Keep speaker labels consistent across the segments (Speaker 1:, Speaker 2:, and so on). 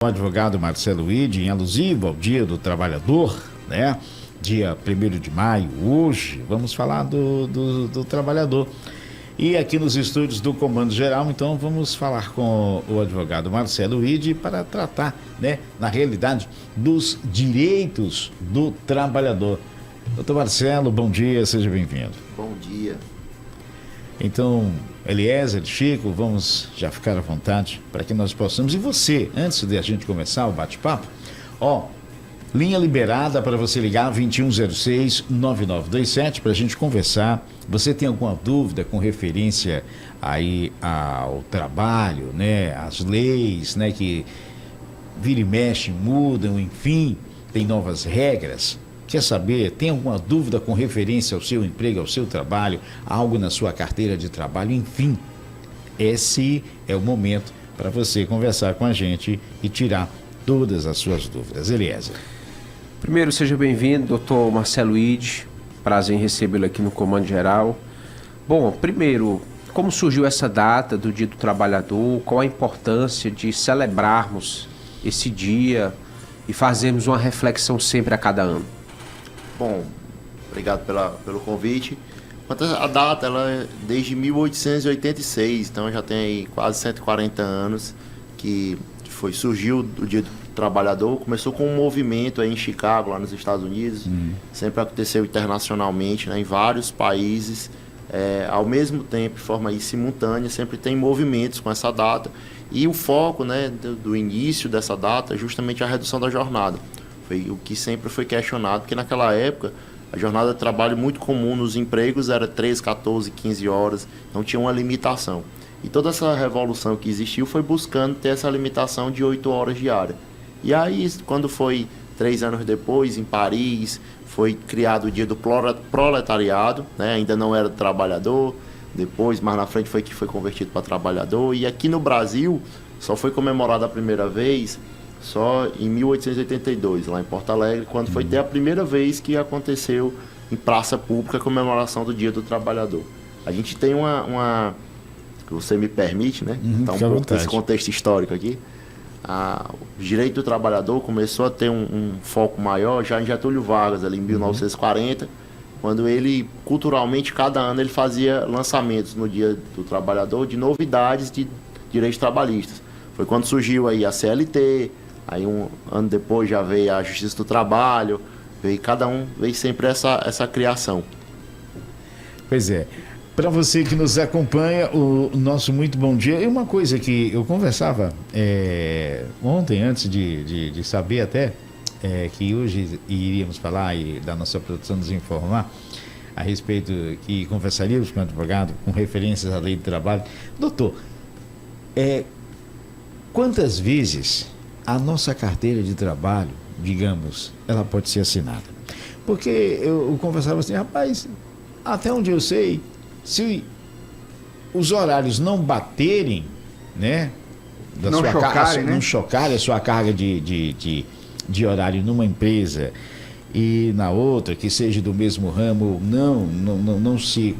Speaker 1: O advogado Marcelo Wide, em alusivo ao Dia do Trabalhador, né? Dia 1º de maio, hoje, vamos falar do trabalhador. E aqui nos estúdios do Comando Geral, então, vamos falar com o advogado Marcelo Wide para tratar, né, na realidade, dos direitos do trabalhador. Doutor Marcelo, bom dia, seja bem-vindo.
Speaker 2: Bom dia.
Speaker 1: Então, Eliezer, Chico, vamos já ficar à vontade para que nós possamos. E você, antes de a gente começar o bate-papo, linha liberada para você ligar 2106-9927 para a gente conversar. Você tem alguma dúvida com referência aí ao trabalho, né? As leis, né? Que vira e mexe, mudam, enfim, tem novas regras. Quer saber, tem alguma dúvida com referência ao seu emprego, ao seu trabalho, algo na sua carteira de trabalho, enfim. Esse é o momento para você conversar com a gente e tirar todas as suas dúvidas. Eliezer.
Speaker 3: Primeiro, seja bem-vindo, doutor Marcelo Wide. Prazer em recebê-lo aqui no Comando Geral. Bom, primeiro, como surgiu essa data do Dia do Trabalhador? Qual a importância de celebrarmos esse dia e fazermos uma reflexão sempre a cada ano?
Speaker 2: Bom, obrigado pelo convite. Quanto à data, ela é desde 1886, então já tem aí quase 140 anos que surgiu o Dia do Trabalhador. Começou com um movimento aí em Chicago, lá nos Estados Unidos. Sempre aconteceu internacionalmente, né, em vários países. Ao mesmo tempo, de forma aí simultânea, sempre tem movimentos com essa data. E o foco, né, do início dessa data é justamente a redução da jornada. Foi o que sempre foi questionado, porque naquela época a jornada de trabalho muito comum nos empregos era 13, 14, 15 horas, não tinha uma limitação. E toda essa revolução que existiu foi buscando ter essa limitação de 8 horas diárias. E aí, quando foi 3 anos depois, em Paris, foi criado o Dia do Proletariado, né? Ainda não era do trabalhador, depois, mais na frente, foi que foi convertido para trabalhador. E aqui no Brasil, só foi comemorado a primeira vez só em 1882, lá em Porto Alegre, quando foi ter a primeira vez que aconteceu em praça pública a comemoração do Dia do Trabalhador. A gente tem uma você me permite, né? Então, um pouco desse contexto histórico aqui. O direito do trabalhador começou a ter um foco maior já em Getúlio Vargas, ali em 1940, quando ele, culturalmente, cada ano ele fazia lançamentos no Dia do Trabalhador de novidades de direitos trabalhistas. Foi quando surgiu aí a CLT, aí um ano depois já veio a Justiça do Trabalho, veio sempre essa criação.
Speaker 1: Pois é. Para você que nos acompanha, o nosso muito bom dia. E uma coisa que eu conversava ontem, antes de saber até, que hoje iríamos falar e da nossa produção nos informar a respeito, que conversaríamos com o advogado com referências à lei do trabalho. Doutor, quantas vezes a nossa carteira de trabalho, digamos, ela pode ser assinada? Porque eu conversava assim, rapaz, até onde eu sei, se os horários não baterem, né? Não chocarem a sua carga de horário numa empresa e na outra, que seja do mesmo ramo, não se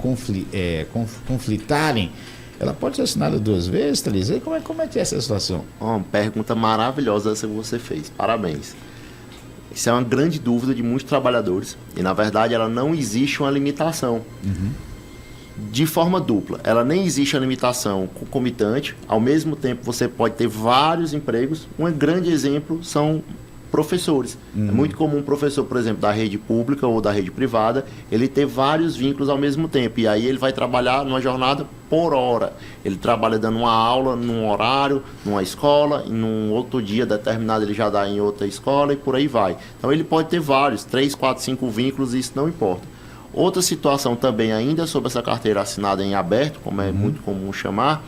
Speaker 1: conflitarem, ela pode ser assinada 2 vezes, 3 vezes? Como é que é essa situação?
Speaker 2: Uma pergunta maravilhosa essa que você fez. Parabéns. Isso é uma grande dúvida de muitos trabalhadores. E, na verdade, ela não existe uma limitação. De forma dupla. Ela nem existe a limitação concomitante. Ao mesmo tempo, você pode ter vários empregos. Um grande exemplo são professores. É muito comum um professor, por exemplo, da rede pública ou da rede privada, ele ter vários vínculos ao mesmo tempo. E aí ele vai trabalhar numa jornada por hora. Ele trabalha dando uma aula num horário, numa escola, e num outro dia determinado ele já dá em outra escola e por aí vai. Então ele pode ter vários, 3, 4, 5 vínculos, e isso não importa. Outra situação também, ainda sobre essa carteira assinada em aberto, como é muito comum chamar,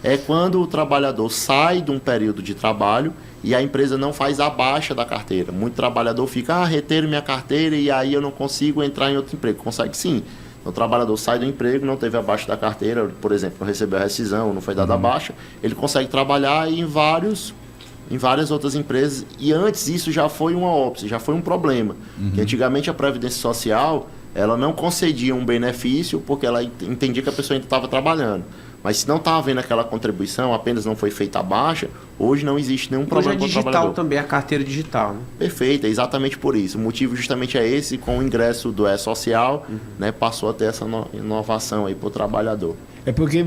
Speaker 2: é quando o trabalhador sai de um período de trabalho e a empresa não faz a baixa da carteira. Muito trabalhador fica, reter minha carteira e aí eu não consigo entrar em outro emprego. Consegue sim. O trabalhador sai do emprego, não teve a baixa da carteira, por exemplo, não recebeu a rescisão, não foi dada a baixa, ele consegue trabalhar em várias outras empresas. E antes isso já foi uma óbice, já foi um problema. Que antigamente a Previdência Social, ela não concedia um benefício porque ela entendia que a pessoa ainda estava trabalhando. Mas se não está havendo aquela contribuição, apenas não foi feita a baixa, hoje não existe nenhum problema com o trabalhador.
Speaker 3: Hoje é digital também, a carteira digital, né?
Speaker 2: Perfeito, é exatamente por isso. O motivo justamente é esse, com o ingresso do E-Social, né, passou a ter essa inovação aí para o trabalhador.
Speaker 1: É porque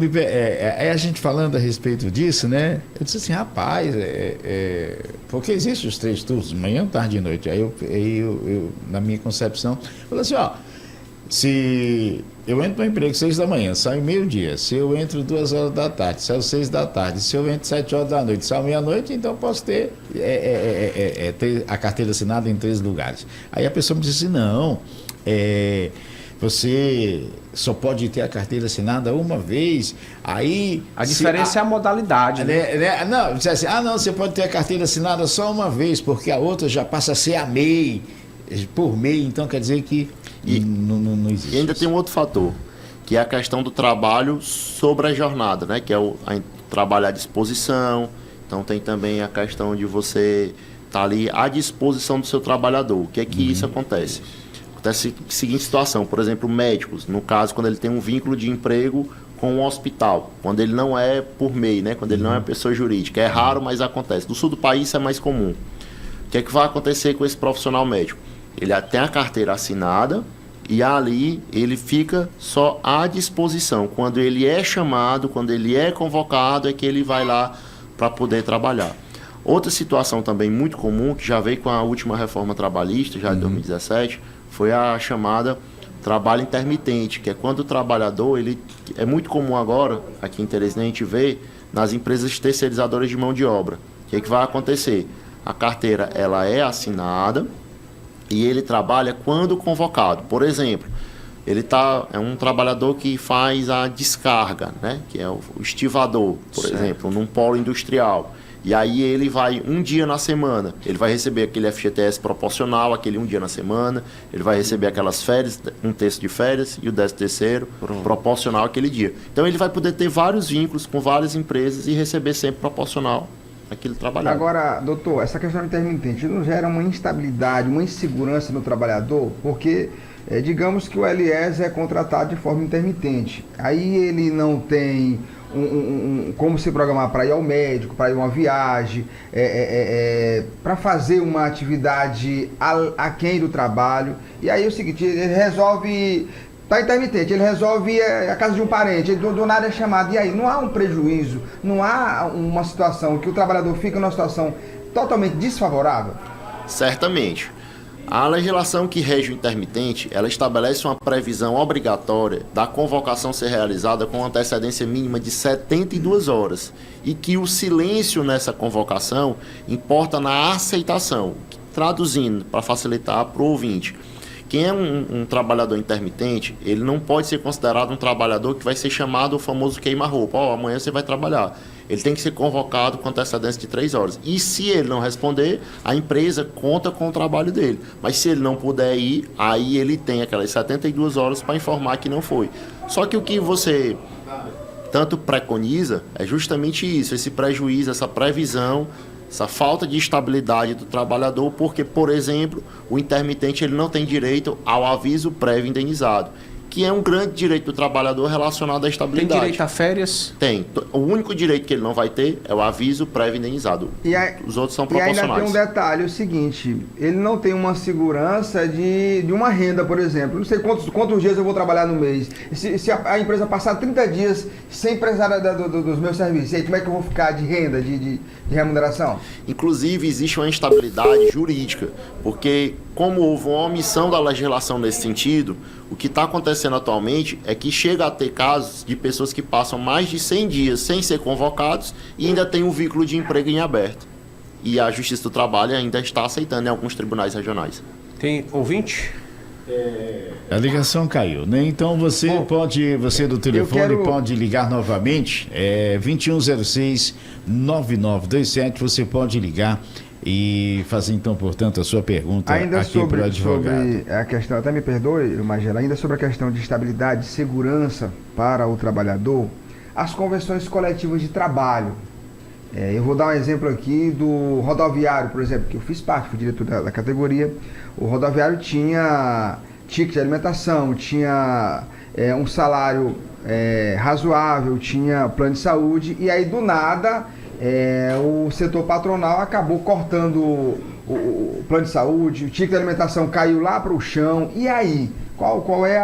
Speaker 1: a gente falando a respeito disso, né? Eu disse assim, rapaz, porque existem os 3 turnos, manhã, tarde e noite. Aí eu na minha concepção, falei assim, ó, se eu entro no emprego 6 da manhã, saio meio-dia, se eu entro 2 horas da tarde, saio 6 da tarde, se eu entro 7 horas da noite, saio meia-noite, então eu posso ter a carteira assinada em 3 lugares. Aí a pessoa me disse assim, não, você só pode ter a carteira assinada uma vez, aí...
Speaker 3: A diferença é a modalidade, né?
Speaker 1: Não, diz assim, não, você pode ter a carteira assinada só uma vez, porque a outra já passa a ser a MEI, por MEI, então quer dizer que não existe.
Speaker 2: E ainda tem um outro fator, que é a questão do trabalho sobre a jornada, né? Que é o trabalho à disposição, então tem também a questão de você estar ali à disposição do seu trabalhador. O que é que isso acontece? Acontece a seguinte situação, por exemplo, médicos, no caso, quando ele tem um vínculo de emprego com um hospital, quando ele não é por MEI, né? Quando ele não é pessoa jurídica. É raro, mas acontece. No sul do país isso é mais comum. O que é que vai acontecer com esse profissional médico? Ele tem a carteira assinada e ali ele fica só à disposição. Quando ele é chamado, quando ele é convocado, é que ele vai lá para poder trabalhar. Outra situação também muito comum, que já veio com a última reforma trabalhista, já de 2017, foi a chamada trabalho intermitente, que é quando o trabalhador, ele é muito comum agora, aqui em Teresina a gente vê, nas empresas terceirizadoras de mão de obra. O que é que vai acontecer? A carteira ela é assinada e ele trabalha quando convocado. Por exemplo, ele é um trabalhador que faz a descarga, né? Que é o estivador, por exemplo, num polo industrial. E aí ele vai um dia na semana, ele vai receber aquele FGTS proporcional, aquele um dia na semana, ele vai receber aquelas férias, 1/3 de férias e o 13º proporcional aquele dia. Então ele vai poder ter vários vínculos com várias empresas e receber sempre proporcional aquele trabalhador.
Speaker 4: Agora, doutor, essa questão intermitente não gera uma instabilidade, uma insegurança no trabalhador, porque digamos que o LS é contratado de forma intermitente, aí ele não tem como se programar para ir ao médico, para ir a uma viagem, para fazer uma atividade aquém do trabalho. E aí é o seguinte, ele resolve, está intermitente, ele resolve a casa de um parente, ele do nada é chamado. E aí não há um prejuízo, não há uma situação que o trabalhador fica numa situação totalmente desfavorável?
Speaker 2: Certamente. A legislação que rege o intermitente, ela estabelece uma previsão obrigatória da convocação ser realizada com antecedência mínima de 72 horas e que o silêncio nessa convocação importa na aceitação, traduzindo para facilitar para o ouvinte. Quem é um trabalhador intermitente, ele não pode ser considerado um trabalhador que vai ser chamado o famoso queima-roupa. Amanhã você vai trabalhar. Ele tem que ser convocado com antecedência de 3 horas. E se ele não responder, a empresa conta com o trabalho dele. Mas se ele não puder ir, aí ele tem aquelas 72 horas para informar que não foi. Só que o que você tanto preconiza é justamente isso, esse prejuízo, essa previsão, essa falta de estabilidade do trabalhador, porque, por exemplo, o intermitente ele não tem direito ao aviso prévio indenizado, que é um grande direito do trabalhador relacionado à estabilidade.
Speaker 3: Tem direito a férias?
Speaker 2: Tem. O único direito que ele não vai ter é o aviso prévio indenizado. Os outros são proporcionais.
Speaker 4: E ainda tem um detalhe, o seguinte, ele não tem uma segurança de uma renda, por exemplo. Não sei quantos dias eu vou trabalhar no mês. Se a empresa passar 30 dias sem precisar dos meus serviços, e aí como é que eu vou ficar de renda, de remuneração?
Speaker 2: Inclusive, existe uma instabilidade jurídica, porque como houve uma omissão da legislação nesse sentido, o que está acontecendo atualmente é que chega a ter casos de pessoas que passam mais de 100 dias sem ser convocados e ainda tem um vínculo de emprego em aberto. E a Justiça do Trabalho ainda está aceitando em alguns tribunais regionais.
Speaker 3: Tem ouvinte?
Speaker 1: A ligação caiu, né? Então você do telefone pode ligar novamente, 2106-9927, você pode ligar e fazer então, portanto, a sua pergunta
Speaker 4: ainda
Speaker 1: aqui para o advogado.
Speaker 4: Sobre a questão, até me perdoe, Magela, ainda sobre a questão de estabilidade e segurança para o trabalhador, as convenções coletivas de trabalho. Eu vou dar um exemplo aqui do rodoviário, por exemplo, que eu fiz parte, fui diretor da categoria. O rodoviário tinha ticket de alimentação, tinha um salário razoável, tinha plano de saúde, e aí do nada o setor patronal acabou cortando o plano de saúde, o ticket de alimentação caiu lá para o chão. E aí, qual é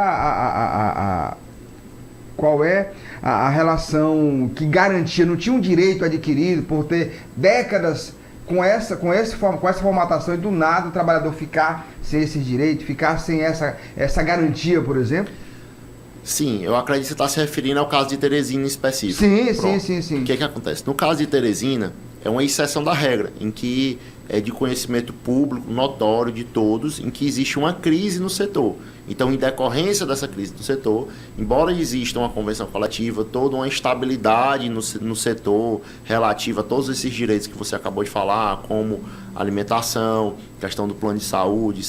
Speaker 4: a relação que garantia, não tinha um direito adquirido por ter décadas com essa formatação, e do nada o trabalhador ficar sem esse direito, ficar sem essa garantia, por exemplo?
Speaker 2: Sim, eu acredito que você está se referindo ao caso de Teresina em específico.
Speaker 4: Sim.
Speaker 2: O que acontece? No caso de Teresina, é uma exceção da regra, em que é de conhecimento público, notório de todos, em que existe uma crise no setor. Então, em decorrência dessa crise no setor, embora exista uma convenção coletiva, toda uma estabilidade no setor relativa a todos esses direitos que você acabou de falar, como alimentação, questão do plano de saúde,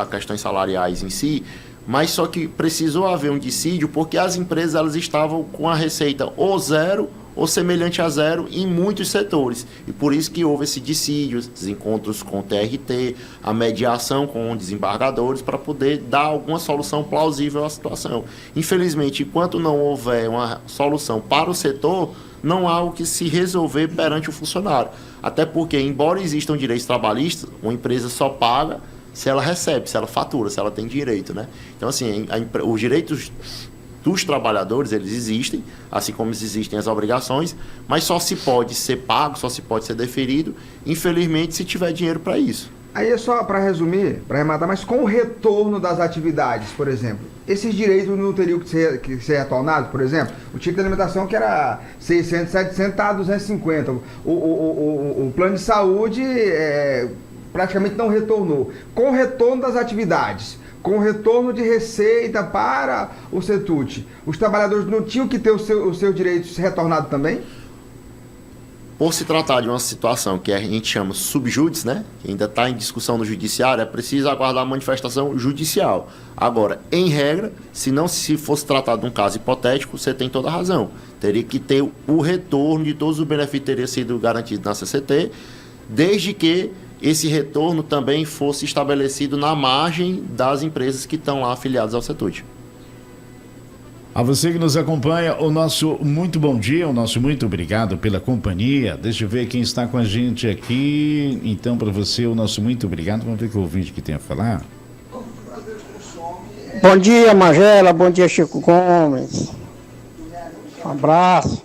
Speaker 2: questões salariais em si, mas só que precisou haver um dissídio porque as empresas elas estavam com a receita ou zero ou semelhante a zero em muitos setores. E por isso que houve esse dissídio, esses encontros com o TRT, a mediação com desembargadores para poder dar alguma solução plausível à situação. Infelizmente, enquanto não houver uma solução para o setor, não há o que se resolver perante o funcionário. Até porque, embora existam direitos trabalhistas, uma empresa só paga se ela recebe, se ela fatura, se ela tem direito, né? Então, assim, os direitos dos trabalhadores, eles existem, assim como existem as obrigações, mas só se pode ser pago, só se pode ser deferido, infelizmente, se tiver dinheiro para isso.
Speaker 4: Aí é só para resumir, para arrematar, mas com o retorno das atividades, por exemplo, esses direitos não teriam que ser retornados, por exemplo? O ticket de alimentação que era 600, 700, está a 250. O plano de saúde praticamente não retornou. Com o retorno das atividades, com o retorno de receita para o CETUT, os trabalhadores não tinham que ter os seus direitos retornados também?
Speaker 2: Por se tratar de uma situação que a gente chama subjúdice, né, que ainda está em discussão no judiciário, é preciso aguardar a manifestação judicial. Agora, em regra, se fosse tratado de um caso hipotético, você tem toda a razão. Teria que ter o retorno de todos os benefícios que teria sido garantido na CCT, desde que esse retorno também fosse estabelecido na margem das empresas que estão lá afiliadas ao CETUT.
Speaker 1: A você que nos acompanha, o nosso muito bom dia, o nosso muito obrigado pela companhia. Deixa eu ver quem está com a gente aqui. Então, para você, o nosso muito obrigado. Vamos ver que o ouvinte que tem a falar.
Speaker 5: Bom dia, Magela. Bom dia, Chico Gomes. Um abraço.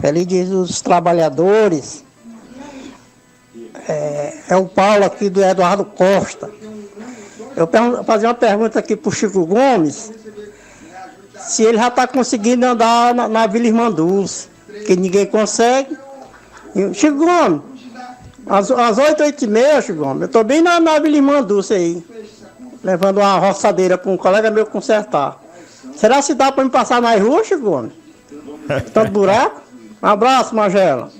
Speaker 5: Feliz Dia dos Trabalhadores. É o Paulo aqui do Eduardo Costa. Eu fazer uma pergunta aqui para o Chico Gomes, se ele já está conseguindo andar na Vila Irmanduz, que ninguém consegue. Chico Gomes, às 8, 8h30, Chico Gomes, eu estou bem na Vila Irmanduz aí, levando uma roçadeira para um colega meu consertar. Será que dá para me passar nas ruas, Chico Gomes? Tanto buraco? Um abraço, Magela.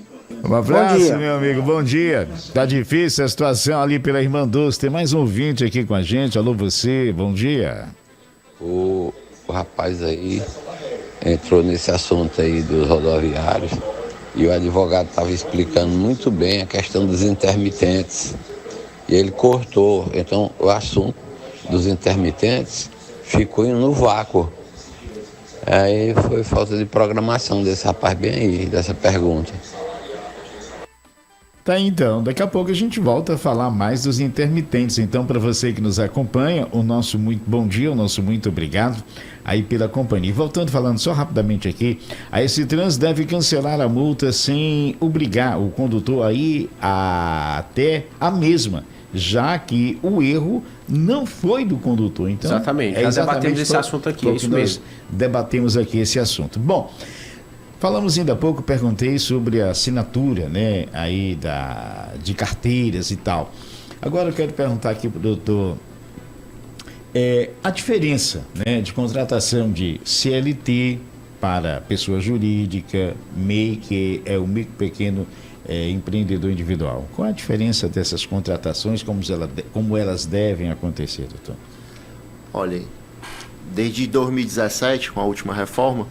Speaker 1: Um abraço, meu amigo, bom dia. Tá difícil a situação ali pela Irmanduz. Tem mais um ouvinte aqui com a gente. Alô, você, bom dia.
Speaker 6: O rapaz aí entrou nesse assunto aí dos rodoviários e o advogado estava explicando muito bem a questão dos intermitentes. E ele cortou. Então, o assunto dos intermitentes ficou no vácuo. Aí foi falta de programação desse rapaz bem aí, dessa pergunta.
Speaker 1: Tá, então, daqui a pouco a gente volta a falar mais dos intermitentes. Então, para você que nos acompanha, o nosso muito bom dia, o nosso muito obrigado aí pela companhia. Voltando, falando só rapidamente aqui, a S-Trans deve cancelar a multa sem obrigar o condutor a ir até a mesma, já que o erro não foi do condutor. Então,
Speaker 3: exatamente, já debatemos esse assunto aqui, é isso mesmo.
Speaker 1: Debatemos aqui esse assunto. Bom, falamos ainda há pouco, perguntei sobre a assinatura, né, aí de carteiras e tal. Agora eu quero perguntar aqui para o doutor a diferença, né, de contratação de CLT para pessoa jurídica, MEI, que é o micro pequeno empreendedor individual. Qual a diferença dessas contratações, como elas devem acontecer, doutor?
Speaker 2: Olha, desde 2017, com a última reforma,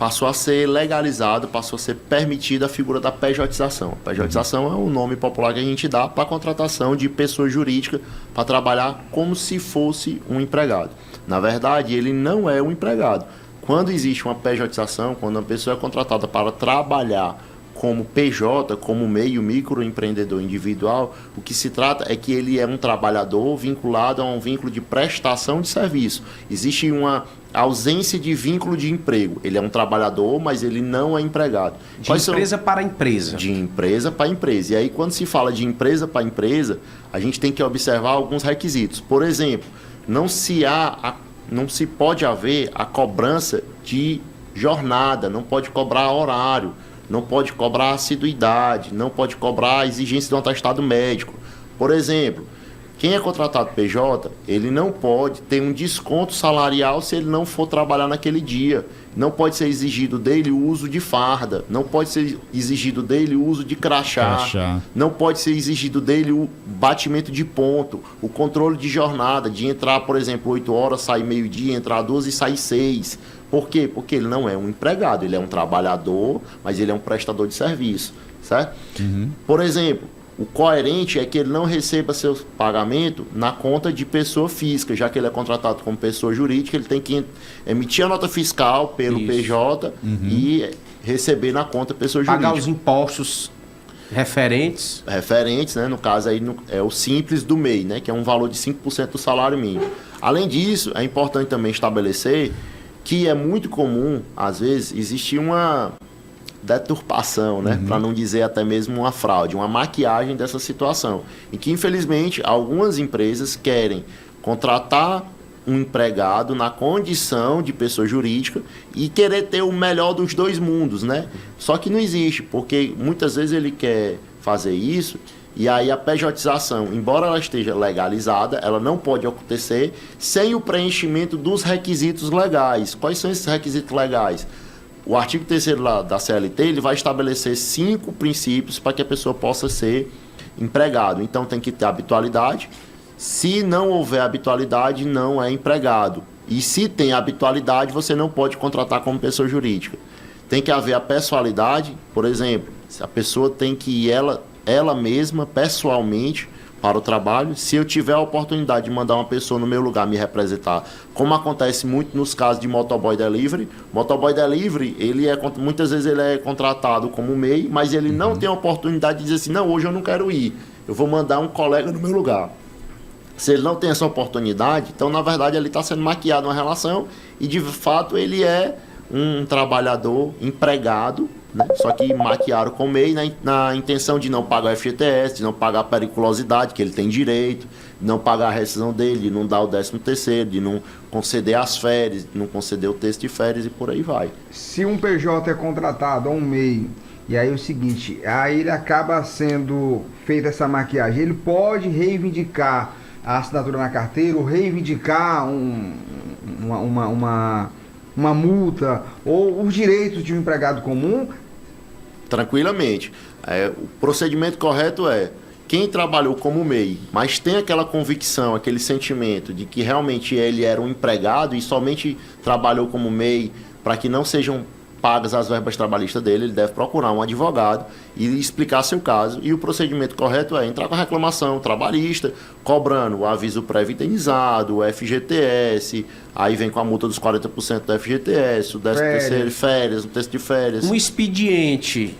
Speaker 2: passou a ser legalizado, passou a ser permitida a figura da pejotização. A pejotização é o nome popular que a gente dá para a contratação de pessoa jurídica para trabalhar como se fosse um empregado. Na verdade, ele não é um empregado. Quando existe uma pejotização, quando uma pessoa é contratada para trabalhar como PJ, como meio microempreendedor individual, o que se trata é que ele é um trabalhador vinculado a um vínculo de prestação de serviço. Existe uma ausência de vínculo de emprego. Ele é um trabalhador, mas ele não é empregado.
Speaker 3: De empresa para empresa.
Speaker 2: De empresa para empresa. E aí, quando se fala de empresa para empresa, a gente tem que observar alguns requisitos. Por exemplo, não se pode haver a cobrança de jornada, não pode cobrar horário, não pode cobrar assiduidade, não pode cobrar a exigência de um atestado médico. Por exemplo, quem é contratado PJ, ele não pode ter um desconto salarial se ele não for trabalhar naquele dia. Não pode ser exigido dele o uso de farda, não pode ser exigido dele o uso de crachá, não pode ser exigido dele o batimento de ponto, o controle de jornada, de entrar, por exemplo, 8 horas, sair meio-dia, entrar 12 e sair 6. Por quê? Porque ele não é um empregado, ele é um trabalhador, mas ele é um prestador de serviço, certo? Por exemplo, o coerente é que ele não receba seu pagamento na conta de pessoa física, já que ele é contratado como pessoa jurídica, ele tem que emitir a nota fiscal pelo PJ e receber na conta pessoa jurídica.
Speaker 3: Pagar os impostos referentes.
Speaker 2: Referentes, né? No caso aí é o simples do MEI, né? Que é um valor de 5% do salário mínimo. Além disso, é importante também estabelecer que é muito comum, às vezes, existir uma deturpação, né? Para não dizer até mesmo uma fraude, uma maquiagem dessa situação. E que, infelizmente, algumas empresas querem contratar um empregado na condição de pessoa jurídica e querer ter o melhor dos dois mundos, né? Só que não existe, porque muitas vezes ele quer fazer isso e aí a pejotização, embora ela esteja legalizada, ela não pode acontecer sem o preenchimento dos requisitos legais. Quais são esses requisitos legais? O artigo 3º da CLT ele vai estabelecer 5 princípios para que a pessoa possa ser empregado. Então tem que ter habitualidade. Se não houver habitualidade, não é empregado. E se tem habitualidade, você não pode contratar como pessoa jurídica. Tem que haver a pessoalidade, por exemplo, a pessoa tem que ir ela mesma, pessoalmente, para o trabalho. Se eu tiver a oportunidade de mandar uma pessoa no meu lugar me representar, como acontece muito nos casos de motoboy delivery, muitas vezes ele é contratado como MEI, mas ele não tem a oportunidade de dizer assim, não, hoje eu não quero ir, eu vou mandar um colega no meu lugar. Se ele não tem essa oportunidade, então na verdade ele está sendo maquiado uma relação e de fato ele é um trabalhador empregado, né? Só que maquiaram com o MEI na intenção de não pagar o FGTS, de não pagar a periculosidade que ele tem direito, de não pagar a rescisão dele, de não dar o 13º, de não conceder as férias, de não conceder o texto de férias e por aí vai.
Speaker 4: Se um PJ é contratado a um MEI, e aí é o seguinte, aí ele acaba sendo feita essa maquiagem, ele pode reivindicar a assinatura na carteira ou reivindicar uma multa ou os direitos de um empregado comum?
Speaker 2: Tranquilamente. O procedimento correto é quem trabalhou como MEI, mas tem aquela convicção, aquele sentimento de que realmente ele era um empregado e somente trabalhou como MEI para que não sejam pagas as verbas trabalhistas dele, ele deve procurar um advogado e explicar seu caso. E o procedimento correto é entrar com a reclamação trabalhista, cobrando o aviso prévio indenizado, o FGTS, aí vem com a multa dos 40% do FGTS, o 13º, férias, o texto de férias.
Speaker 3: Um expediente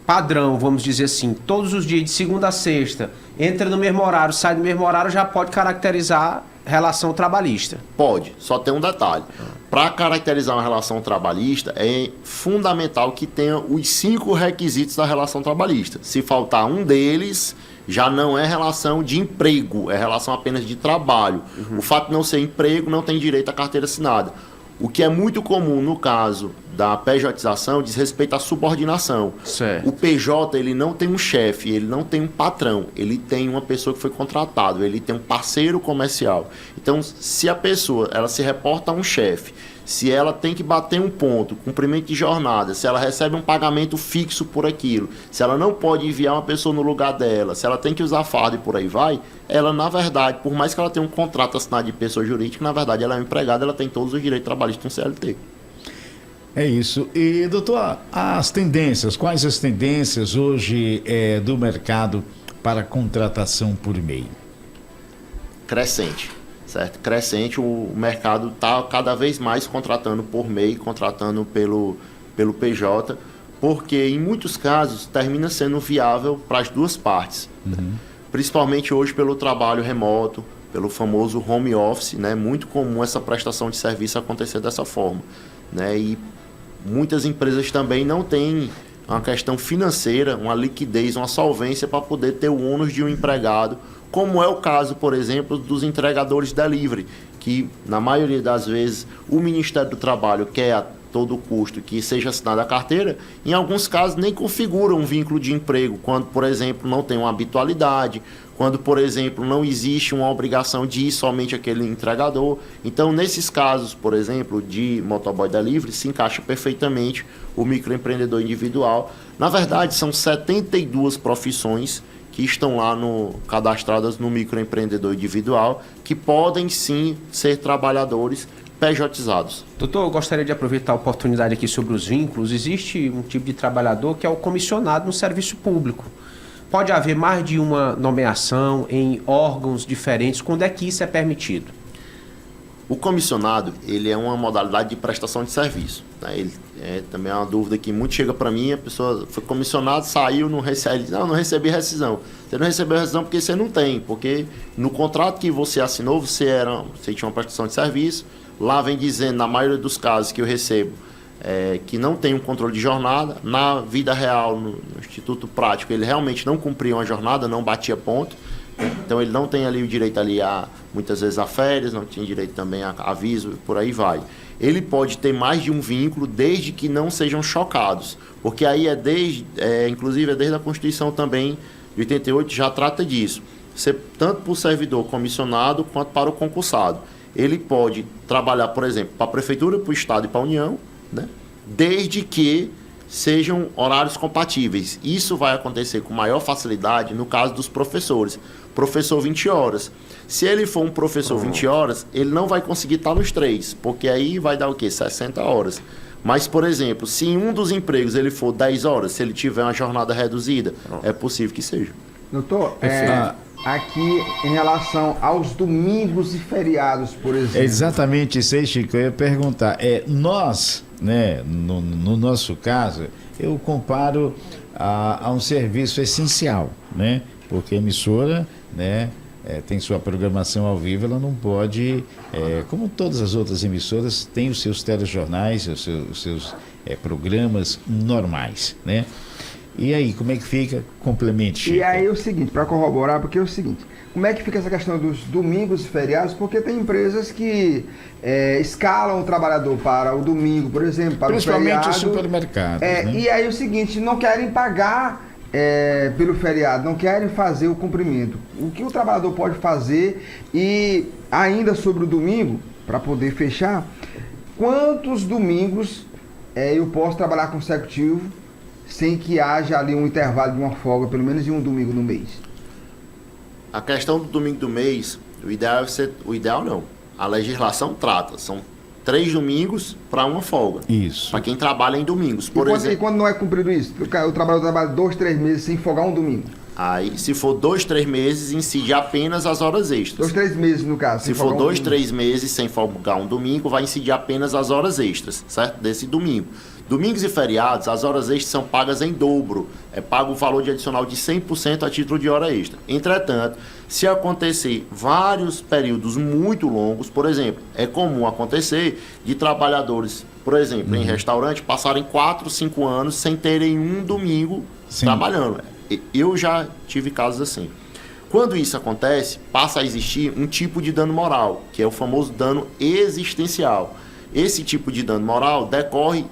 Speaker 3: padrão, vamos dizer assim, todos os dias de segunda a sexta, entra no mesmo horário, sai do mesmo horário, já pode caracterizar relação trabalhista.
Speaker 2: Pode, só tem um detalhe. Para caracterizar uma relação trabalhista, é fundamental que tenha os 5 requisitos da relação trabalhista. Se faltar um deles, já não é relação de emprego, é relação apenas de trabalho. O fato de não ser emprego, não tem direito à carteira assinada. O que é muito comum no caso da pejotização diz respeito à subordinação.
Speaker 3: Certo.
Speaker 2: O PJ ele não tem um chefe, ele não tem um patrão, ele tem uma pessoa que foi contratada, ele tem um parceiro comercial. Então, se a pessoa ela se reporta a um chefe, se ela tem que bater um ponto, cumprimento de jornada, se ela recebe um pagamento fixo por aquilo, se ela não pode enviar uma pessoa no lugar dela, se ela tem que usar farda e por aí vai, ela, na verdade, por mais que ela tenha um contrato assinado de pessoa jurídica, na verdade ela é uma empregada, ela tem todos os direitos trabalhistas no CLT.
Speaker 1: É isso. E, doutor, as tendências, quais as tendências hoje do mercado para contratação por MEI?
Speaker 2: Crescente, certo? Crescente, o mercado está cada vez mais contratando por MEI, contratando pelo PJ, porque em muitos casos termina sendo viável para as duas partes. Né? Principalmente hoje pelo trabalho remoto, pelo famoso home office, né? Muito comum essa prestação de serviço acontecer dessa forma. Né? E muitas empresas também não têm uma questão financeira, uma liquidez, uma solvência para poder ter o ônus de um empregado, como é o caso, por exemplo, dos entregadores delivery, que na maioria das vezes o Ministério do Trabalho quer a todo custo que seja assinada a carteira, em alguns casos nem configura um vínculo de emprego, quando, por exemplo, não tem uma habitualidade, quando, por exemplo, não existe uma obrigação de ir somente aquele entregador. Então, nesses casos, por exemplo, de motoboy delivery, se encaixa perfeitamente o microempreendedor individual. Na verdade, são 72 profissões que estão lá cadastradas no microempreendedor individual, que podem sim ser trabalhadores PJizados.
Speaker 3: Doutor, eu gostaria de aproveitar a oportunidade aqui sobre os vínculos. Existe um tipo de trabalhador que é o comissionado no serviço público. Pode haver mais de uma nomeação em órgãos diferentes. Quando é que isso é permitido?
Speaker 2: O comissionado, ele é uma modalidade de prestação de serviço. Né? Ele também é uma dúvida que muito chega para mim, a pessoa foi comissionado, saiu, não recebe, não recebi rescisão. Você não recebeu rescisão porque você não tem, porque no contrato que você assinou, você tinha uma prestação de serviço, lá vem dizendo, na maioria dos casos que eu recebo, que não tem um controle de jornada. Na vida real, no Instituto Prático, ele realmente não cumpria uma jornada, não batia ponto. Então ele não tem ali o direito ali muitas vezes a férias, não tinha direito também a aviso, por aí vai. Ele pode ter mais de um vínculo desde que não sejam chocados, porque aí inclusive é desde a Constituição também de 88 já trata disso. Tanto para o servidor comissionado quanto para o concursado. Ele pode trabalhar, por exemplo, para a Prefeitura, para o Estado e para a União, né? Desde que sejam horários compatíveis. Isso vai acontecer com maior facilidade no caso dos professores. Professor 20 horas. Se ele for um professor 20 horas, ele não vai conseguir estar nos 3, porque aí vai dar o quê? 60 horas. Mas, por exemplo, se em um dos empregos ele for 10 horas, se ele tiver uma jornada reduzida, é possível que seja.
Speaker 4: Doutor, aqui em relação aos domingos e feriados, por exemplo.
Speaker 1: É exatamente isso aí, Chico. Eu ia perguntar. Nós, né, no nosso caso, eu comparo a um serviço essencial, né? Porque a emissora, né, tem sua programação ao vivo, ela não pode, como todas as outras emissoras, tem os seus telejornais, os seus programas normais, né? E aí, como é que fica? Complemente, Chico.
Speaker 4: E aí o seguinte, para corroborar, porque é o seguinte, como é que fica essa questão dos domingos e feriados? Porque tem empresas que escalam o trabalhador para o domingo, por exemplo, para o feriado.
Speaker 1: Principalmente os supermercados, né?
Speaker 4: E aí o seguinte, não querem pagar pelo feriado, não querem fazer o cumprimento. O que o trabalhador pode fazer? E ainda sobre o domingo, para poder fechar, quantos domingos eu posso trabalhar consecutivo sem que haja ali um intervalo de uma folga, pelo menos de um domingo no mês?
Speaker 2: A questão do domingo do mês, o ideal não. A legislação trata, são 3 domingos para uma folga.
Speaker 1: Isso.
Speaker 2: Para quem trabalha em domingos, por exemplo.
Speaker 4: E quando não é cumprido isso? O trabalhador trabalha 2, 3 meses sem folgar um domingo.
Speaker 2: Aí, se for 2, 3 meses, incide apenas as horas extras.
Speaker 4: 2, 3 meses, no caso.
Speaker 2: Se for 2, 3 meses sem folgar um domingo, vai incidir apenas as horas extras, certo? Desse domingo. Domingos e feriados, as horas extras são pagas em dobro. É pago o valor de adicional de 100% a título de hora extra. Entretanto, se acontecer vários períodos muito longos, por exemplo, é comum acontecer de trabalhadores, por exemplo, em restaurante, passarem 4, 5 anos sem terem um domingo trabalhando. Eu já tive casos assim. Quando isso acontece, passa a existir um tipo de dano moral, que é o famoso dano existencial. Esse tipo de dano moral decorre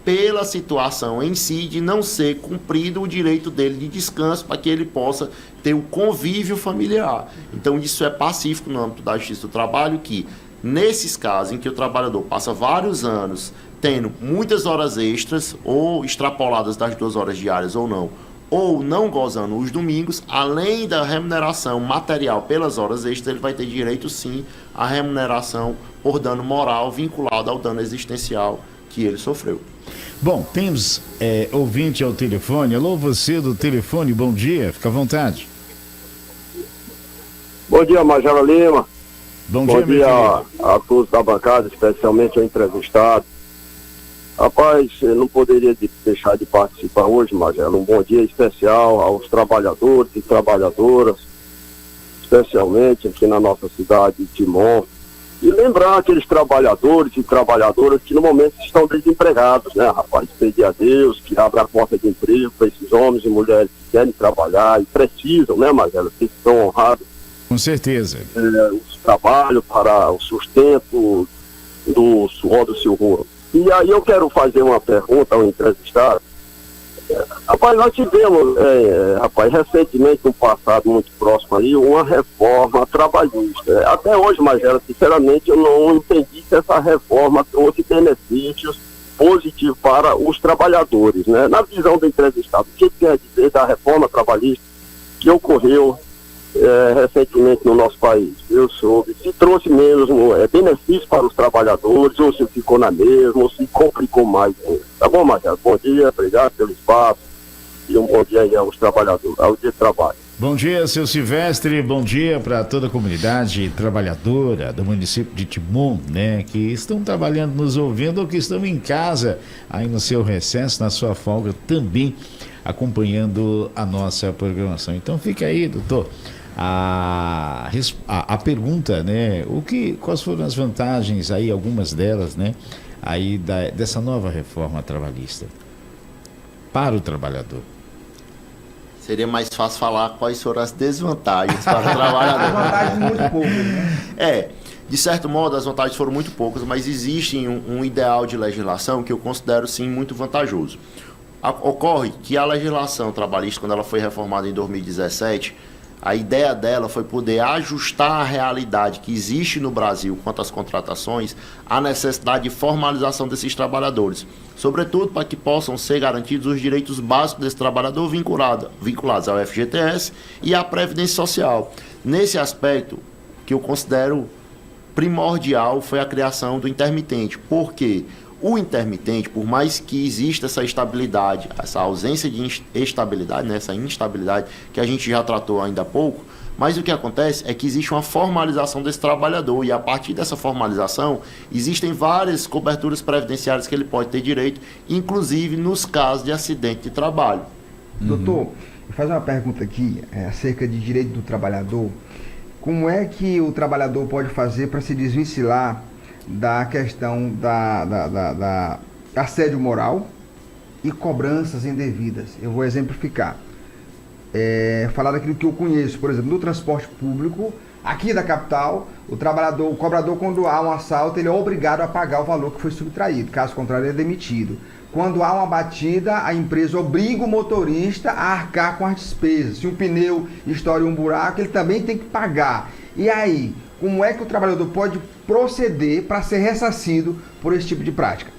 Speaker 2: pela situação em si de não ser cumprido o direito dele de descanso para que ele possa ter o convívio familiar. Então isso é pacífico no âmbito da Justiça do Trabalho, que nesses casos em que o trabalhador passa vários anos tendo muitas horas extras, ou extrapoladas das 2 horas diárias ou não gozando os domingos, além da remuneração material pelas horas extras, ele vai ter direito sim à remuneração por dano moral vinculado ao dano existencial, que ele sofreu.
Speaker 1: Bom, temos ouvinte ao telefone. Alô, você do telefone, bom dia, fica à vontade.
Speaker 7: Bom dia, Major Lima.
Speaker 1: Bom
Speaker 7: Bom
Speaker 1: dia, meu
Speaker 7: dia
Speaker 1: querido.
Speaker 7: a todos da bancada, especialmente ao entrevistado. Rapaz, eu não poderia deixar de participar hoje, Major. Um bom dia especial aos trabalhadores e trabalhadoras, especialmente aqui na nossa cidade de Timon. E lembrar aqueles trabalhadores e trabalhadoras que no momento estão desempregados, né, rapaz? Pedir a Deus que abra a porta de emprego para esses homens e mulheres que querem trabalhar e precisam, né, Major? Que são honrados.
Speaker 1: Com certeza.
Speaker 7: O trabalho para o sustento do suor do seu rosto. E aí eu quero fazer uma pergunta ao entrevistado. Rapaz, nós tivemos, recentemente, no passado muito próximo aí, uma reforma trabalhista. Até hoje, Magela, sinceramente, eu não entendi se essa reforma trouxe benefícios positivos para os trabalhadores, né? Na visão do entrevistado, o que quer dizer da reforma trabalhista que ocorreu recentemente no nosso país? Eu soube se trouxe mesmo benefícios para os trabalhadores, ou se ficou na mesma, ou se complicou mais. Tá bom, Marcelo? Bom dia, obrigado pelo espaço e um bom dia aí aos trabalhadores, ao dia de trabalho.
Speaker 1: Bom dia, seu Silvestre, bom dia para toda a comunidade trabalhadora do município de Timon, né, que estão trabalhando, nos ouvindo, ou que estão em casa, aí no seu recesso, na sua folga, também acompanhando a nossa programação. Então fica aí, doutor, a pergunta, né, quais foram as vantagens aí, algumas delas, né, aí dessa nova reforma trabalhista para o trabalhador?
Speaker 2: Seria mais fácil falar quais foram as desvantagens para o trabalhador.
Speaker 4: As vantagens muito poucas, né?
Speaker 2: De certo modo as vantagens foram muito poucas, mas existe um ideal de legislação que eu considero sim muito vantajoso. Ocorre que a legislação trabalhista, quando ela foi reformada em 2017, a ideia dela foi poder ajustar a realidade que existe no Brasil quanto às contratações, à necessidade de formalização desses trabalhadores, sobretudo para que possam ser garantidos os direitos básicos desse trabalhador vinculados ao FGTS e à Previdência Social. Nesse aspecto, que eu considero primordial, foi a criação do intermitente. Por quê? O intermitente, por mais que exista essa estabilidade, essa ausência de estabilidade, né, essa instabilidade que a gente já tratou ainda há pouco, mas o que acontece é que existe uma formalização desse trabalhador e a partir dessa formalização existem várias coberturas previdenciárias que ele pode ter direito, inclusive nos casos de acidente de trabalho.
Speaker 4: Doutor, eu vou fazer uma pergunta aqui acerca de direito do trabalhador. Como é que o trabalhador pode fazer para se desvencilhar da questão da assédio moral e cobranças indevidas? Eu vou exemplificar. Falar daquilo que eu conheço, por exemplo, no transporte público, aqui da capital, o cobrador, quando há um assalto, ele é obrigado a pagar o valor que foi subtraído, caso contrário, ele é demitido. Quando há uma batida, a empresa obriga o motorista a arcar com as despesas. Se um pneu estoura um buraco, ele também tem que pagar. E aí, como é que o trabalhador pode proceder para ser ressarcido por esse tipo de prática?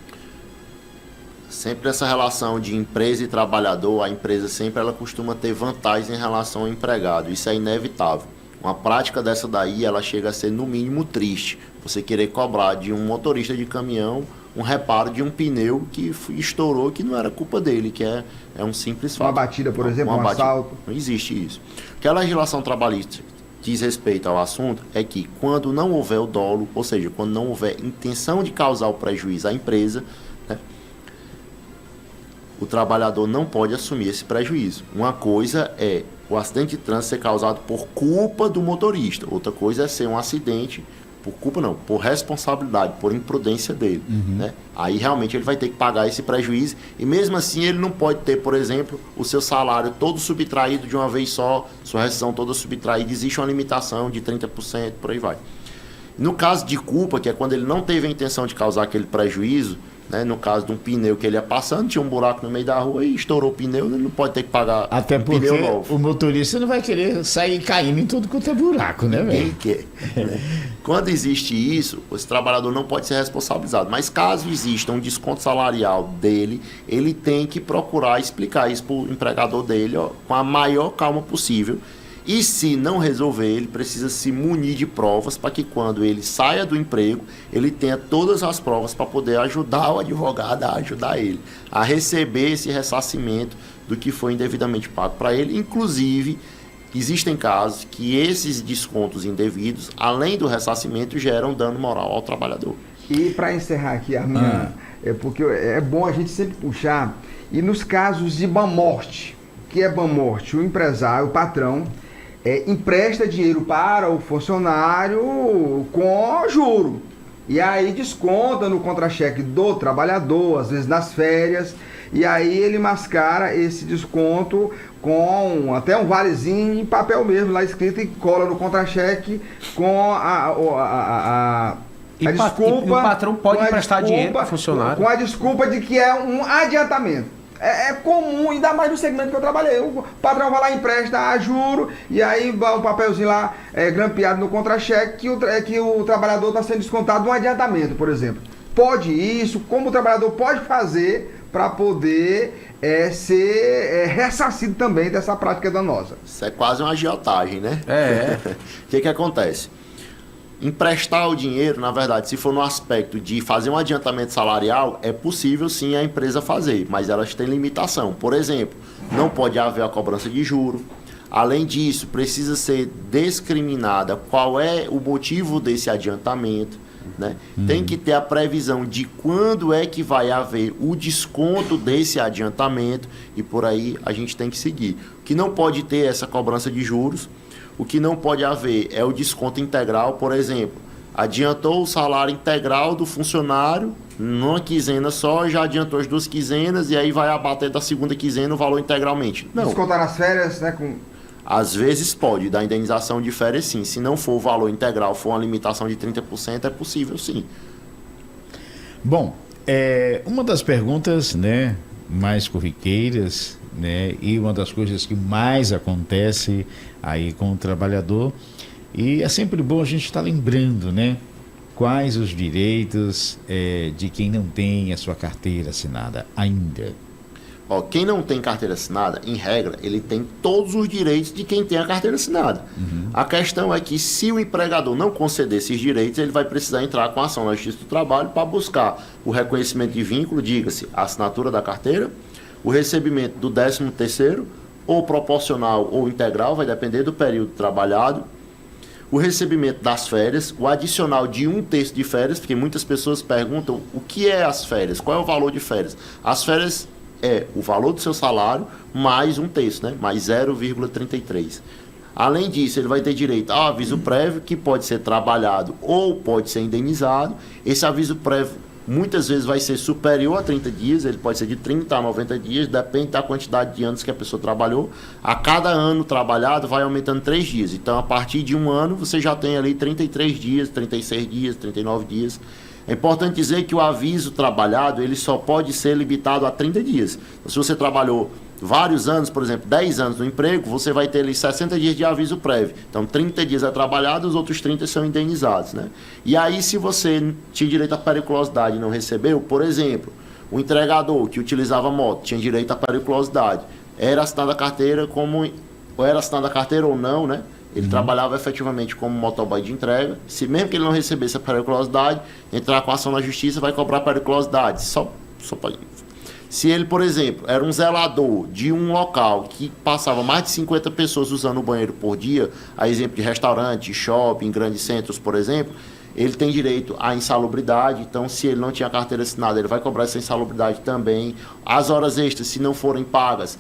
Speaker 2: Sempre essa relação de empresa e trabalhador, a empresa sempre ela costuma ter vantagens em relação ao empregado, isso é inevitável. Uma prática dessa daí, ela chega a ser no mínimo triste. Você querer cobrar de um motorista de caminhão um reparo de um pneu que estourou, que não era culpa dele, que é um simples fato.
Speaker 4: Uma batida, por exemplo, um assalto.
Speaker 2: Não existe isso. O que a legislação trabalhista diz respeito ao assunto é que quando não houver o dolo, ou seja, quando não houver intenção de causar o prejuízo à empresa, né, o trabalhador não pode assumir esse prejuízo. Uma coisa é o acidente de trânsito ser causado por culpa do motorista, outra coisa é ser um acidente por culpa não, por responsabilidade, por imprudência dele, né? Aí realmente ele vai ter que pagar esse prejuízo e mesmo assim ele não pode ter, por exemplo, o seu salário todo subtraído de uma vez só, sua rescisão toda subtraída, existe uma limitação de 30%, por aí vai. No caso de culpa, que é quando ele não teve a intenção de causar aquele prejuízo, né, no caso de um pneu que ele ia passando, tinha um buraco no meio da rua e estourou o pneu, ele não pode ter que pagar
Speaker 1: até porque
Speaker 2: pneu novo.
Speaker 1: O motorista não vai querer sair caindo em tudo quanto é buraco, né, velho?
Speaker 2: Ninguém quer. Quando existe isso, esse trabalhador não pode ser responsabilizado. Mas caso exista um desconto salarial dele, ele tem que procurar explicar isso para o empregador dele, ó, com a maior calma possível. E se não resolver, ele precisa se munir de provas para que quando ele saia do emprego, ele tenha todas as provas para poder ajudar o advogado a ajudar ele a receber esse ressarcimento do que foi indevidamente pago para ele. Inclusive, existem casos que esses descontos indevidos, além do ressarcimento, geram dano moral ao trabalhador.
Speaker 4: E para encerrar aqui a minha, porque é bom a gente sempre puxar, e nos casos de banmorte, que é banmorte, o empresário, o patrão, empresta dinheiro para o funcionário com juro. E aí desconta no contra-cheque do trabalhador, às vezes nas férias, e aí ele mascara esse desconto com até um valezinho em papel mesmo, lá escrito, e cola no contra-cheque com a desculpa.
Speaker 3: E o patrão pode emprestar dinheiro para o funcionário.
Speaker 4: Com a desculpa de que é um adiantamento. É comum, ainda mais no segmento que eu trabalhei. O patrão vai lá e empresta a juro, e aí vai um papelzinho lá grampeado no contra-cheque que o trabalhador está sendo descontado um adiantamento, por exemplo. Pode isso, como o trabalhador pode fazer para poder ser ressarcido também dessa prática danosa.
Speaker 2: Isso é quase uma agiotagem, né? O que acontece? Emprestar o dinheiro, na verdade, se for no aspecto de fazer um adiantamento salarial, é possível sim a empresa fazer, mas elas têm limitação. Por exemplo, não pode haver a cobrança de juro. Além disso, precisa ser discriminada qual é o motivo desse adiantamento, né? Tem que ter a previsão de quando é que vai haver o desconto desse adiantamento, e por aí a gente tem que seguir. O que não pode ter é essa cobrança de juros. O que não pode haver é o desconto integral. Por exemplo, adiantou o salário integral do funcionário numa quinzena só, já adiantou as 2 quinzenas e aí vai abater da segunda quinzena o valor integralmente. Não.
Speaker 4: Descontar nas férias, né?
Speaker 2: Às vezes pode, da indenização de férias sim. Se não for o valor integral, for uma limitação de 30%, é possível sim.
Speaker 1: Bom, uma das perguntas, né, mais corriqueiras, né, e uma das coisas que mais acontece aí com o trabalhador, e é sempre bom a gente estar lembrando, né, quais os direitos de quem não tem a sua carteira assinada ainda.
Speaker 2: Quem não tem carteira assinada, em regra, ele tem todos os direitos de quem tem a carteira assinada. A questão é que se o empregador não conceder esses direitos, ele vai precisar entrar com ação na Justiça do Trabalho para buscar o reconhecimento de vínculo, diga-se, a assinatura da carteira, o recebimento do 13º, ou proporcional ou integral, vai depender do período trabalhado, o recebimento das férias, o adicional de 1/3 de férias, porque muitas pessoas perguntam o que é as férias, qual é o valor de férias. As férias é o valor do seu salário mais 1/3, né? Mais 0,33. Além disso, ele vai ter direito ao aviso prévio, que pode ser trabalhado ou pode ser indenizado. Esse aviso prévio muitas vezes vai ser superior a 30 dias, ele pode ser de 30 a 90 dias, depende da quantidade de anos que a pessoa trabalhou. A cada ano trabalhado vai aumentando 3 dias. Então, a partir de um ano, você já tem ali 33 dias, 36 dias, 39 dias. É importante dizer que o aviso trabalhado, ele só pode ser limitado a 30 dias. Então, se você trabalhou vários anos, por exemplo, 10 anos no emprego, você vai ter ali 60 dias de aviso prévio. Então, 30 dias é trabalhado, os outros 30 são indenizados, né? E aí, se você tinha direito à periculosidade e não recebeu, por exemplo, o entregador que utilizava moto tinha direito à periculosidade. Era assinada a carteira ou era assinada a carteira ou não, né? Ele trabalhava efetivamente como motoboy de entrega. Se mesmo que ele não recebesse a periculosidade, entrar com ação na justiça, vai cobrar periculosidade. Só pode. Se ele, por exemplo, era um zelador de um local que passava mais de 50 pessoas usando o banheiro por dia, a exemplo de restaurante, shopping, grandes centros, por exemplo, ele tem direito à insalubridade. Então, se ele não tinha carteira assinada, ele vai cobrar essa insalubridade também. As horas extras, se não forem pagas,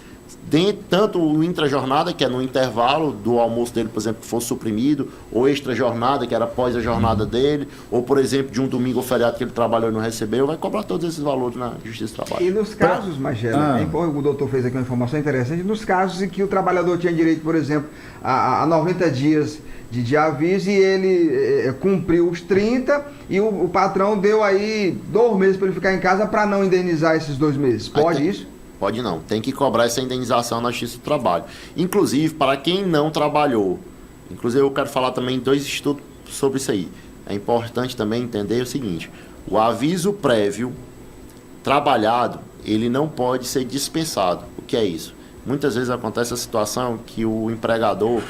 Speaker 2: tanto o intra-jornada, que é no intervalo do almoço dele, por exemplo, que for suprimido, ou extra-jornada, que era após a jornada dele, ou, por exemplo, de um domingo ou feriado que ele trabalhou e não recebeu, vai cobrar todos esses valores na Justiça do Trabalho.
Speaker 4: E nos casos, Magela, o doutor fez aqui uma informação interessante, nos casos em que o trabalhador tinha direito, por exemplo, a 90 dias de aviso e ele cumpriu os 30 e o patrão deu aí 2 meses para ele ficar em casa para não indenizar esses 2 meses. Pode isso?
Speaker 2: Pode não, tem que cobrar essa indenização na Justiça do Trabalho. Inclusive, para quem não trabalhou, inclusive eu quero falar também 2 estudos sobre isso aí. É importante também entender o seguinte, o aviso prévio trabalhado, ele não pode ser dispensado. O que é isso? Muitas vezes acontece a situação que o empregador,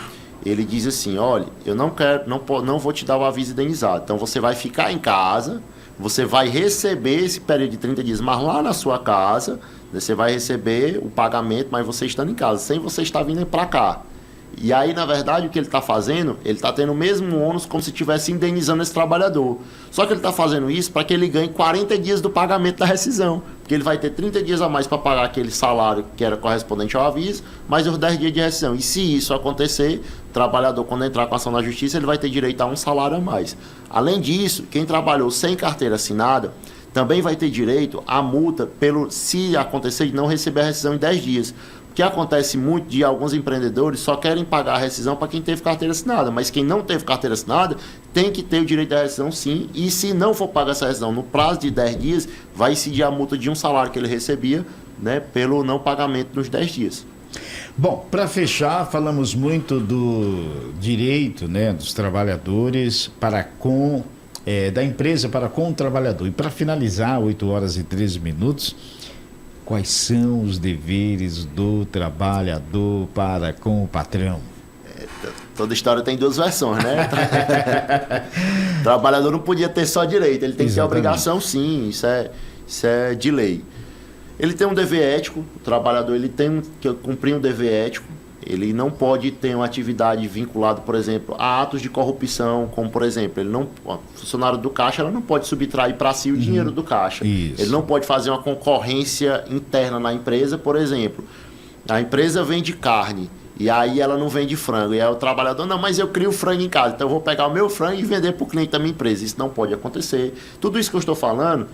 Speaker 2: ele diz assim, olha, eu não vou te dar o aviso indenizado, então você vai ficar em casa, você vai receber esse período de 30 dias, mas lá na sua casa, você vai receber o pagamento, mas você estando em casa, sem você estar vindo para cá. E aí, na verdade, o que ele está fazendo, ele está tendo o mesmo ônus como se estivesse indenizando esse trabalhador. Só que ele está fazendo isso para que ele ganhe 40 dias do pagamento da rescisão. Porque ele vai ter 30 dias a mais para pagar aquele salário que era correspondente ao aviso, mais os 10 dias de rescisão. E se isso acontecer, o trabalhador, quando entrar com ação na justiça, ele vai ter direito a um salário a mais. Além disso, quem trabalhou sem carteira assinada também vai ter direito à multa se acontecer de não receber a rescisão em 10 dias. O que acontece muito de alguns empreendedores só querem pagar a rescisão para quem teve carteira assinada, mas quem não teve carteira assinada tem que ter o direito à rescisão sim, e se não for pagar essa rescisão no prazo de 10 dias, vai incidir a multa de um salário que ele recebia, né, pelo não pagamento nos 10 dias.
Speaker 1: Bom, para fechar, falamos muito do direito, né, dos trabalhadores para com, da empresa para com o trabalhador. E para finalizar, 8 horas e 13 minutos, quais são os deveres do trabalhador para com o patrão?
Speaker 2: Toda história tem duas versões, né? O trabalhador não podia ter só direito, ele tem que ter obrigação sim, isso é de lei. Ele tem um dever ético, o trabalhador ele tem que cumprir um dever ético, ele não pode ter uma atividade vinculada, por exemplo, a atos de corrupção, como por exemplo, o funcionário do caixa ela não pode subtrair para si o dinheiro do caixa.
Speaker 1: Isso.
Speaker 2: Ele não pode fazer uma concorrência interna na empresa, por exemplo, a empresa vende carne e aí ela não vende frango, e aí o trabalhador, não, mas eu crio frango em casa, então eu vou pegar o meu frango e vender para o cliente da minha empresa. Isso não pode acontecer. Tudo isso que eu estou falando,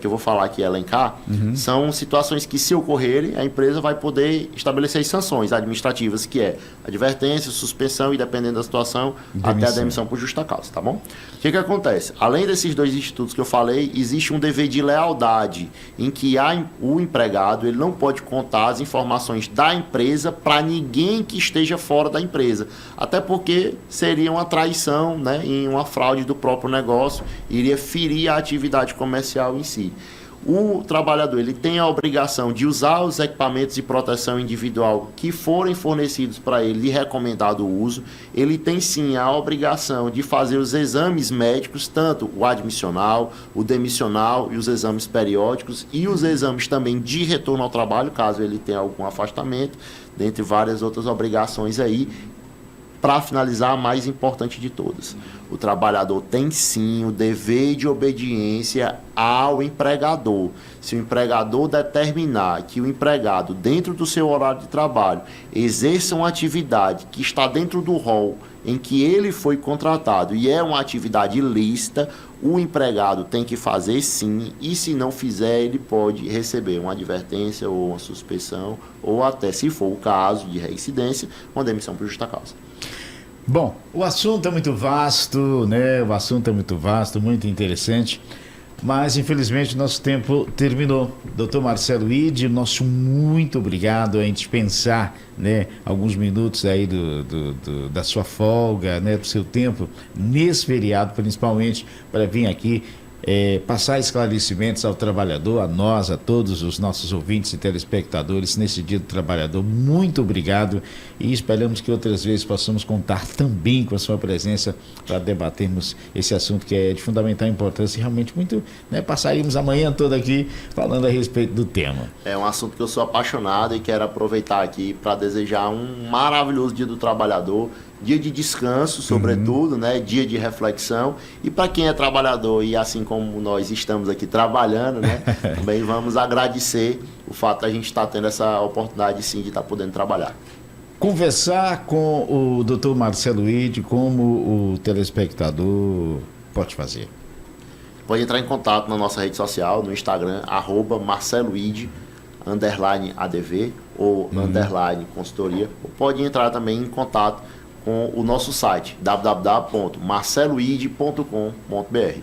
Speaker 2: que eu vou falar aqui, elencar, são situações que, se ocorrerem, a empresa vai poder estabelecer sanções administrativas, que é advertência, suspensão e, dependendo da situação, até a demissão por justa causa, tá bom? O que acontece? Além desses dois institutos que eu falei, existe um dever de lealdade, em que o empregado ele não pode contar as informações da empresa para ninguém que esteja fora da empresa, até porque seria uma traição, né, em uma fraude do próprio negócio, iria ferir a atividade comercial em si. O trabalhador ele tem a obrigação de usar os equipamentos de proteção individual que forem fornecidos para ele de recomendado uso. Ele tem sim a obrigação de fazer os exames médicos, tanto o admissional, o demissional e os exames periódicos, e os exames também de retorno ao trabalho, caso ele tenha algum afastamento, dentre várias outras obrigações aí. Para finalizar, a mais importante de todas, o trabalhador tem sim o dever de obediência ao empregador. Se o empregador determinar que o empregado, dentro do seu horário de trabalho, exerça uma atividade que está dentro do rol em que ele foi contratado e é uma atividade ilícita, o empregado tem que fazer sim, e se não fizer, ele pode receber uma advertência ou uma suspensão, ou até, se for o caso de reincidência, uma demissão por justa causa.
Speaker 1: Bom, o assunto é muito vasto, né? O assunto é muito vasto, muito interessante, mas infelizmente nosso tempo terminou. Dr. Marcelo Ide, nosso muito obrigado em dispensar, né, alguns minutos aí da sua folga, né, do seu tempo, nesse feriado, principalmente, para vir aqui passar esclarecimentos ao trabalhador, a nós, a todos os nossos ouvintes e telespectadores nesse Dia do Trabalhador. Muito obrigado e esperamos que outras vezes possamos contar também com a sua presença para debatermos esse assunto que é de fundamental importância e realmente muito, né, passaríamos a manhã toda aqui falando a respeito do tema.
Speaker 2: É um assunto que eu sou apaixonado e quero aproveitar aqui para desejar um maravilhoso Dia do Trabalhador, dia de descanso, sobretudo, né? Dia de reflexão. E para quem é trabalhador, e assim como nós estamos aqui trabalhando, né? Também vamos agradecer o fato de a gente estar tendo essa oportunidade, sim, de estar podendo trabalhar.
Speaker 1: Conversar com o Dr. Marcelo Ide, como o telespectador pode fazer?
Speaker 2: Pode entrar em contato na nossa rede social, no Instagram, @marceloide_adv ou _consultoria. Ou pode entrar também em contato com o nosso site, www.marceloide.com.br.